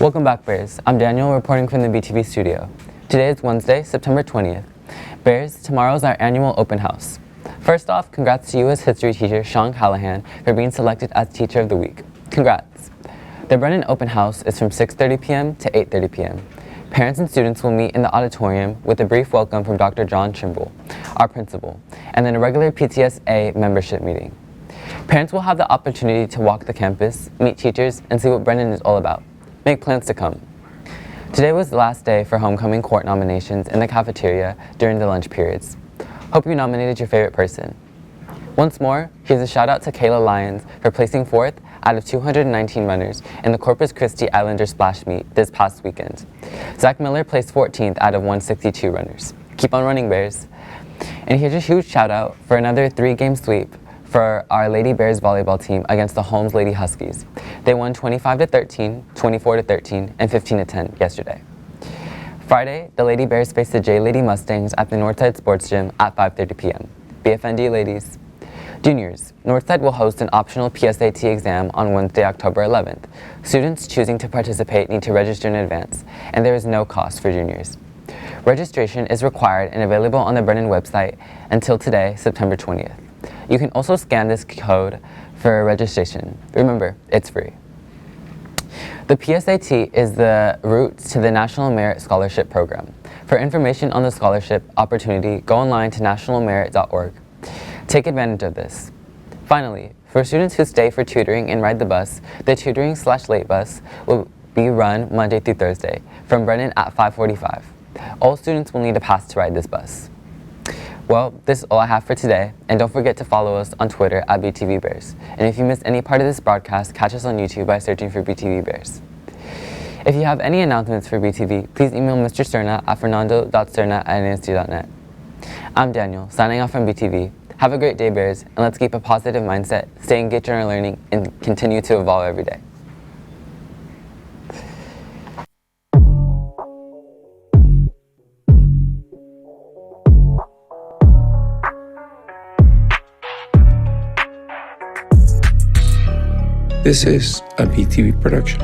Welcome back, Bears. I'm Daniel, reporting from the BTV studio. Today is Wednesday, September 20th. Bears, tomorrow's our annual open house. First off, congrats to you as history teacher Sean Callihan for being selected as Teacher of the Week. Congrats. The Brennan Open House is from 6:30 p.m. to 8:30 p.m. Parents and students will meet in the auditorium with a brief welcome from Dr. John Trimble, our principal, and then a regular PTSA membership meeting. Parents will have the opportunity to walk the campus, meet teachers, and see what Brennan is all about. Make plans to come. Today was the last day for homecoming court nominations in the cafeteria during the lunch periods. Hope you nominated your favorite person. Once more, here's a shout out to Kayla Lyons for placing 4th out of 219 runners in the Corpus Christi Islander Splash Meet this past weekend. Zach Miller placed 14th out of 162 runners. Keep on running, Bears. And here's a huge shout out for another 3-game sweep for our Lady Bears Volleyball team against the Holmes Lady Huskies. They won 25-13, 24-13, and 15-10 yesterday. Friday, the Lady Bears faced the J Lady Mustangs at the Northside Sports Gym at 5:30 p.m. BFND ladies. Juniors, Northside will host an optional PSAT exam on Wednesday, October 11th. Students choosing to participate need to register in advance, and there is no cost for juniors. Registration is required and available on the Brennan website until today, September 20th. You can also scan this code for registration. Remember, it's free. The PSAT is the route to the National Merit Scholarship Program. For information on the scholarship opportunity, go online to nationalmerit.org. Take advantage of this. Finally, for students who stay for tutoring and ride the bus, the tutoring/late bus will be run Monday through Thursday from Brennan at 5:45. All students will need a pass to ride this bus. Well, this is all I have for today, and don't forget to follow us on Twitter at BTV Bears. And if you missed any part of this broadcast, catch us on YouTube by searching for BTV Bears. If you have any announcements for BTV, please email Mr. Cerna at fernando.cerna@nsd.net. I'm Daniel, signing off from BTV. Have a great day, Bears, and let's keep a positive mindset, stay engaged in our learning, and continue to evolve every day. This is a BTV production.